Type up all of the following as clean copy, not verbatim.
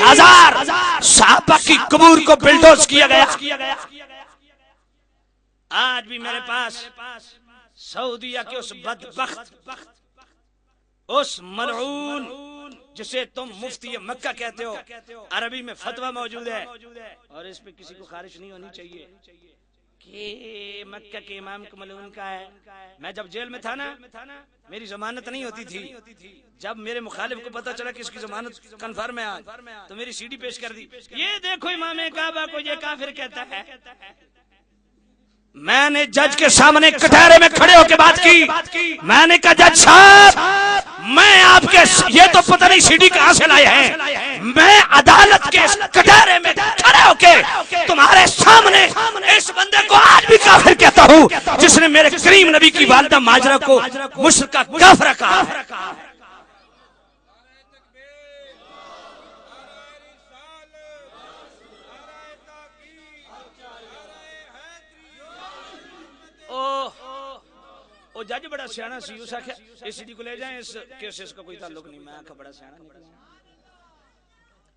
20,000 صحابہ کی قبور کو بلڈوز کیا گیا۔ آج بھی میرے پاس سعودیہ کے اس بدبخت، اس ملعون جسے تم مفتی مکہ کہتے ہو، عربی میں فتویٰ موجود ہے، اور اس پہ کسی کو خارش نہیں ہونی چاہیے کہ مکہ کے امام کو ملعون کا ہے۔ میں جب جیل میں تھا نا، میری ضمانت نہیں ہوتی تھی، جب میرے مخالف کو پتہ چلا کہ اس کی ضمانت کنفرم ہے آج، تو میری سی ڈی پیش کر دی، یہ دیکھو امام کعبہ کو یہ کافر کہتا ہے۔ میں نے جج کے سامنے کٹہرے میں کھڑے ہو کے بات کی، میں نے کہا جج صاحب میں آپ کے یہ تو پتہ نہیں سی ڈی کہاں سے لائے ہیں، میں عدالت کے کٹہرے میں کھڑے ہو کے تمہارے سامنے اس بندے کو آج بھی کافر کہتا ہوں جس نے میرے کریم نبی کی والدہ ماجرہ کو مشرکہ کافرہ کہا۔ وہ جج بڑا سیانا سی، اس آخیا اس سی ڈی کو لے جائیں، اس کیس کا کوئی تعلق نہیں۔ میں آخا بڑا سیانا نہیں،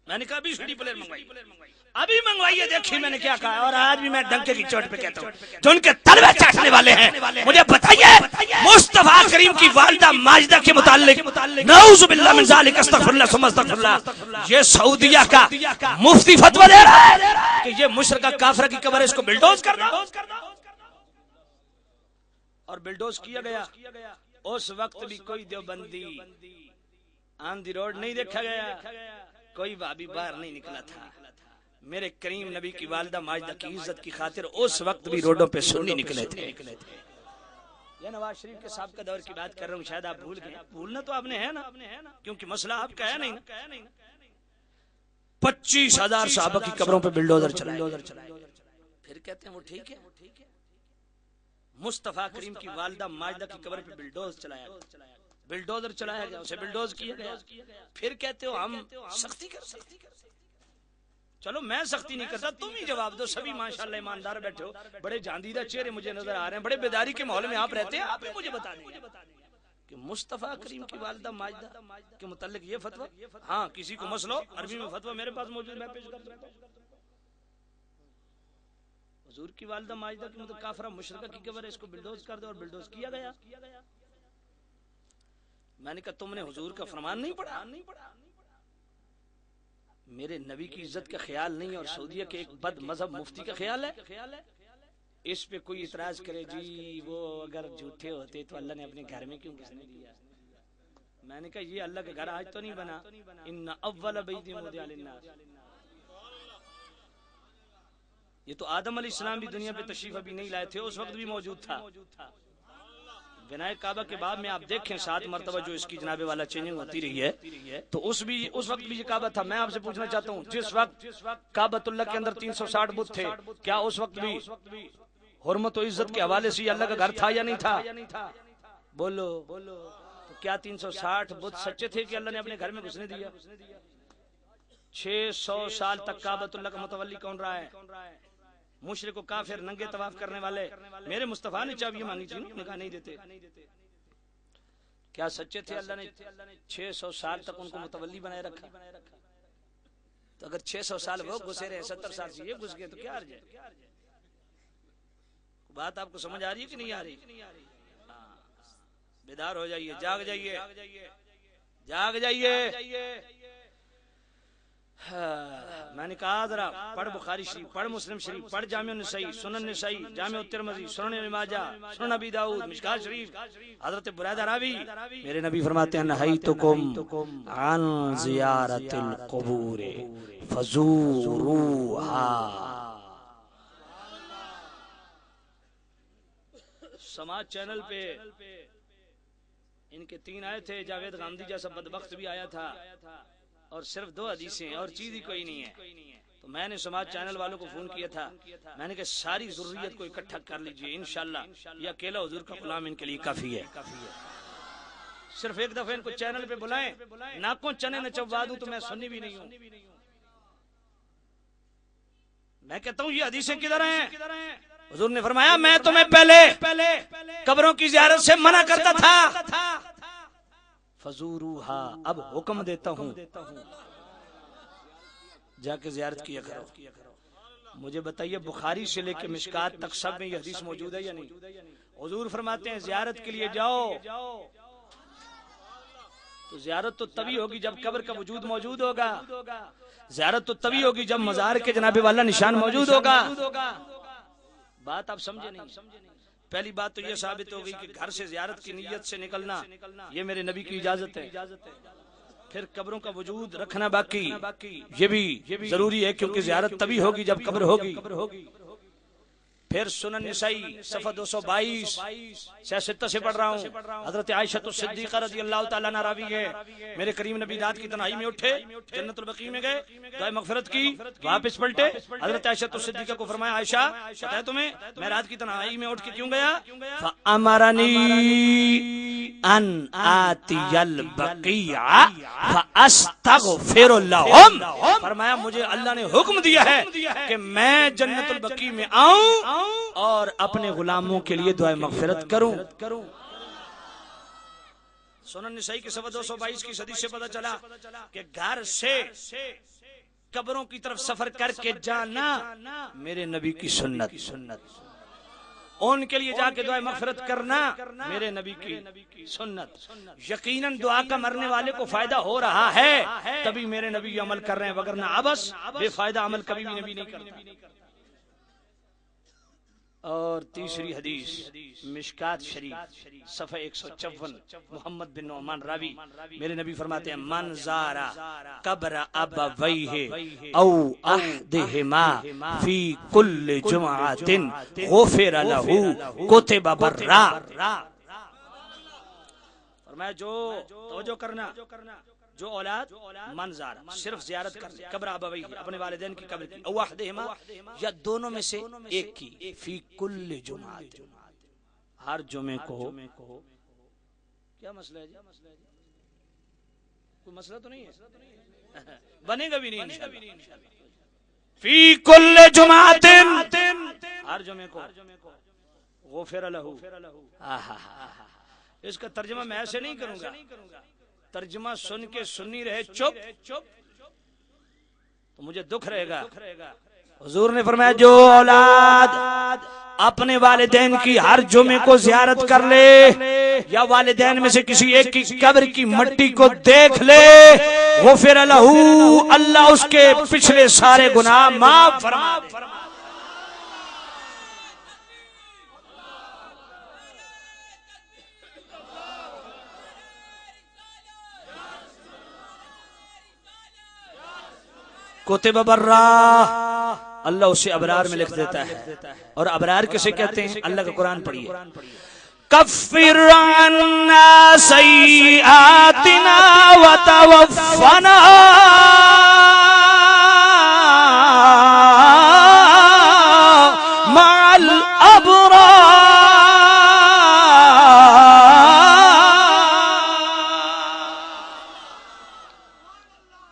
میں نے کہا ابھی سی ڈی پلیئر منگوائی، ابھی منگوائیے دیکھیے میں نے کیا کہا۔ اور آج بھی میں ڈنکے کی چوٹ پہ کہتا ہوں جو ان کے تلوے چاٹنے والے ہیں، مجھے بتائیے مصطفیٰ کریم کی والدہ ماجدہ کے متعلق، نعوذ باللہ من ذالک، استغفر اللہ ثم استغفر اللہ، یہ سعودیہ کا مفتی فتویٰ دے رہا ہے کہ یہ مشرکہ کافرہ کی قبر ہے، اس کو بلڈوز کرنا، اور بلڈوز کیا گیا۔ اس وقت بھی کوئی دیوبندی آن دی روڈ نہیں دیکھا گیا، کوئی وہابی باہر نہیں نکلا تھا۔ میرے کریم نبی کی والدہ ماجدہ کی عزت کی خاطر اس وقت بھی روڈوں پہ سنی نکلے تھے۔ یہ نواز شریف کے سابقہ دور کی بات کر رہا ہوں، شاید آپ بھول گئے، بھولنا تو آپ نے ہے نا، کیونکہ مسئلہ آپ کا ہے نہیں نا۔ 25,000 صحابہ کی قبروں پہ بلڈوزر چلائے، پھر کہتے ہیں وہ ٹھیک ہے۔ مصطفیٰ کریم کی والدہ ماجدہ کی قبر پہ بلڈوز چلایا، بلڈوزر چلایا گیا، اسے بلڈوز کیا گیا، پھر کہتے ہو ہم سختی کرتے ہیں۔ چلو میں سختی نہیں کرتا، تم ہی جواب دو، سبھی ماشاءاللہ ایماندار بیٹھے ہو، بڑے جاندیدہ چہرے مجھے نظر آ رہے ہیں، بڑے بیداری کے ماحول میں آپ رہتے ہیں، آپ ہی مجھے بتا دیں کہ مصطفیٰ کریم کی والدہ ماجدہ کے متعلق یہ فتویٰ، ہاں کسی کو مسئلہ عربی میں فتویٰ میرے پاس موجود، میں پیش کرتا ہوں۔ حضور کی والدہ ماجدہ کی مطلب کافرہ مشرکہ کی قبر ہے، اس کو بلڈوز کر دو، اور بلڈوز کیا گیا۔ میں نے کہا تم نے حضور کا فرمان نہیں پڑھا، میرے نبی کی عزت کا خیال نہیں، اور سعودیہ کے ایک بد مذہب مفتی کا خیال ہے۔ اس پہ کوئی اعتراض کرے جی وہ اگر جھوٹے ہوتے تو اللہ نے اپنے گھر میں کیوں گھسنے دیا۔ میں نے کہا یہ اللہ کا گھر آج تو نہیں بنا، ان اول بیت وضع للناس، یہ تو آدم علیہ السلام بھی دنیا پہ تشریف ابھی نہیں لائے تھے، اس وقت بھی موجود تھا۔ بنائے کعبہ کے بعد میں آپ دیکھیں 7 مرتبہ جو اس کی جناب والا چینجنگ ہوتی رہی ہے، تو اس وقت بھی یہ کعبہ تھا۔ میں آپ سے پوچھنا چاہتا ہوں جس وقت کعبۃ اللہ کے اندر 360 بت تھے، کیا اس وقت بھی حرمت و عزت کے حوالے سے اللہ کا گھر تھا یا نہیں تھا؟ بولو، تو کیا 360 بت سچے تھے کہ اللہ نے اپنے گھر میں گھسنے دیا؟ 600 سال تک کعبۃ اللہ کا متولی کون رہا ہے؟ مشرک و کافر، ننگے طواف کرنے والے۔ میرے مصطفیٰ نے چابی مانگی تھی، انہوں نے کہا نہیں دیتے۔ کیا سچے تھے؟ اللہ نے 600 سال تک ان کو متولی بنائے رکھا۔ تو اگر 600 سال وہ گھسے رہے، 70 سال سے یہ گھس گئے، تو کیا عرض ہے؟ بات آپ کو سمجھ آ رہی ہے کہ نہیں آ رہی؟ بیدار ہو جائیے، جاگ جائیے، جاگ جائیے۔ میں نے کہا ذرا پڑھ بخاری شریف، پڑھ مسلم شریف، پڑھ جامع النسائی، سنن نسائی، جامع الترمذی، سنن ابن ماجہ، سنن ابی داؤد، مشکوٰۃ شریف، حضرت بریدہ راوی، میرے نبی فرماتے ہیں نہیتکم عن زیارت القبور فزوروها۔ سماج چینل پہ ان کے 3 آئے تھے، جاوید غامدی جیسا بدبخت بھی آیا تھا، اور صرف 2 حدیثیں اور چیز ہی کوئی نہیں ہے۔ تو میں نے سماج چینل والوں کو فون کیا تھا، میں نے کہا ساری ضروریت کو اکٹھا کر لیجئے، انشاءاللہ یہ اکیلا حضور کا غلام ان کے لیے کافی ہے۔ صرف ایک دفعہ ان کو چینل پہ بلائیں، ناکوں چنے نہ چبوا دوں تو میں سنی بھی نہیں ہوں۔ میں کہتا ہوں یہ حدیثیں کدھر ہیں؟ حضور نے فرمایا میں تمہیں پہلے قبروں کی زیارت سے منع کرتا تھا، فزوروها، اب حکم دیتا ہوں جا کے زیارت کیا کرو. مجھے بتائیے بخاری سے لے کے مشکات تک سب میں یہ حدیث موجود ہے یا نہیں؟ حضور فرماتے ہیں زیارت کے لیے جاؤ تو زیارت تو تبھی ہوگی جب قبر کا وجود موجود ہوگا. زیارت تو تبھی ہوگی جب مزار کے جناب والا نشان موجود ہوگا. بات آپ سمجھے نہیں؟ پہلی بات تو یہ ثابت ہو گئی کہ گھر سے زیارت کی نیت سے نکلنا یہ میرے نبی کی اجازت ہے. پھر قبروں کا وجود رکھنا باقی یہ بھی ضروری ہے کیونکہ زیارت تبھی ہوگی جب قبر ہوگی. پھر سنن نسائی صفحہ 222 سیاستہ سے پڑھ رہا ہوں. حضرت عائشہ صدیقہ رضی اللہ تعالیٰ عنہا راوی ہے میرے کریم نبی رات کی تنہائی میں اٹھے جنت البقیع میں گئے دعائے مغفرت کی واپس پلٹے. حضرت عائشہ صدیقہ کو فرمایا عائشہ پتہ ہے تمہیں میں رات کی تنہائی میں اٹھ کے کیوں گیا؟ فَأَمَرَنِي أَنْ آتِيَ الْبَقِيعَ فَأَسْتَغْفِرُ لَهُمْ. فرمایا مجھے اللہ نے حکم دیا ہے کہ میں جنت البقیع میں آؤں اور اپنے غلاموں کے لیے دعائے مغفرت کروں. سنن نسائی کے صفحہ 222 کی حدیث سے پتہ چلا کہ گھر سے قبروں کی طرف سفر کر کے جانا میرے نبی کی سنت. ان کے لیے جا کے دعائے مغفرت کرنا میرے نبی کی سنت. یقیناً دعا کا مرنے والے کو فائدہ ہو رہا ہے تبھی میرے نبی عمل کر رہے ہیں وگرنہ ابس بے فائدہ عمل کبھی بھی نبی نہیں کرتا. اور تیسری حدیث مشکات شریف صفحہ 154 محمد بن نعمان راوی میرے نبی فرماتے ہیں من زارا قبر ابویہ او احدہما فی کل جمعۃ غفر لہ کتب برا. فرمایا جو توجہ کرنا جو اولاد منظار صرف زیارت کر قبر ابویہ اپنے والدین کی قبر کی او احدہما یا دونوں میں سے ایک کی فی کل جمعہ ہر جمعے کو. کیا مسئلہ ہے جی؟ کوئی مسئلہ تو نہیں ہے؟ بنے گا بھی نہیں انشاءاللہ. فی کل جمعہ ہر جمعے کو غفر لہ. اس کا ترجمہ میں ایسے نہیں کروں گا. ترجمہ سن کے سنی رہے چپ تو مجھے دکھ رہے گا. حضور نے فرمایا جو اولاد اپنے والدین کی ہر جمعے کو زیارت کر لے یا والدین میں سے کسی ایک کی قبر کی مٹی کو دیکھ لے غفر لہ اللہ اس کے پچھلے سارے گناہ معاف فرما دے. کتب برا اللہ اسے ابرار میں لکھ دیتا ہے. اور ابرار کسے کہتے ہیں؟ اللہ کا قرآن پڑھیے. کفر عنا سیئاتنا وتوفنا مع الابرار.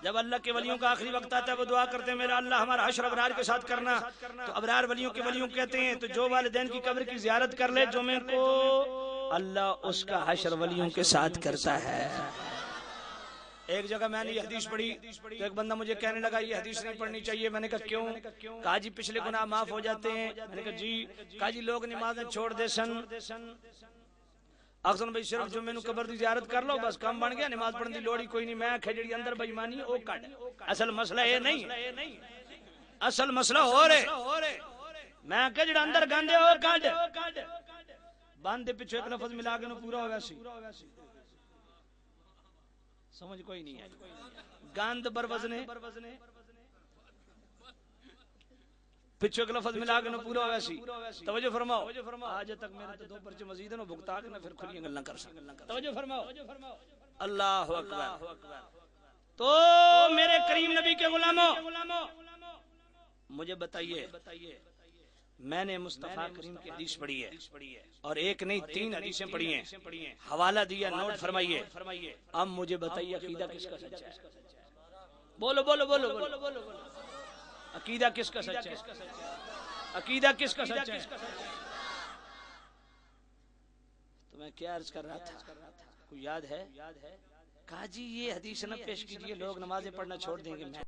جب اللہ کے ولیوں کا آخری وقت آتا ہے وہ دعا کرتے ہیں میرا اللہ ہمارا حشر ابرار کے ساتھ کرنا. تو ابرار ولیوں کے ولیوں کہتے ہیں تو جو والدین کی قبر کی زیارت کر لے جمعے کو اللہ اس کا حشر ولیوں کے ساتھ کرتا ہے. ایک جگہ میں نے یہ حدیث پڑھی تو ایک بندہ مجھے کہنے لگا یہ حدیث نہیں پڑھنی چاہیے. میں نے کہا کیوں؟ کہا جی پچھلے گناہ معاف ہو جاتے ہیں. میں نے کہا جی. کہا جی لوگ نمازیں چھوڑ دے سن اکثر بھائی صرف جمعے نو قبر دی زیارت کر لو بس کام بن گیا نماز پڑھن دی لوڑ ہی کوئی نہیں. میں کہ جڑی اندر بے ایمانی او کڈ. اصل مسئلہ یہ نہیں اصل مسئلہ ہو رہے میں کہ جڑا اندر گندے او کڈ بند دے پیچھے ایک لفظ ملا کے نو پورا ہو گیا سی. سمجھ کوئی نہیں ہے. گند بر وزنے پیچھے ایک لفظ ملا کے نو پورا ہو گیا سی. توجہ فرماؤ. آج تک میرے تو 2 پرچے مزید ہیں بھگتا کے نہ پھر کھلیاں گلاں کر سکتے. توجہ فرماؤ. اللہ اکبر. تو میرے کریم نبی کے غلاموں مجھے بتائیے میں نے مصطفیٰ کریم کی حدیث پڑھی ہے اور ایک نہیں 3 حدیثیں پڑھی ہیں. حوالہ دیا نوٹ فرمائیے. اب مجھے بتائیے عقیدہ کس کا سچا ہے؟ بولو بولو بولو بولو. عقیدہ کس کا سچا ہے؟ عقیدہ کس کا سچا ہے؟ تو میں کیا عرض کر رہا تھا کوئی یاد ہے؟ کہا جی یہ حدیث نہ پیش کیجئے لوگ نمازیں پڑھنا چھوڑ دیں گے.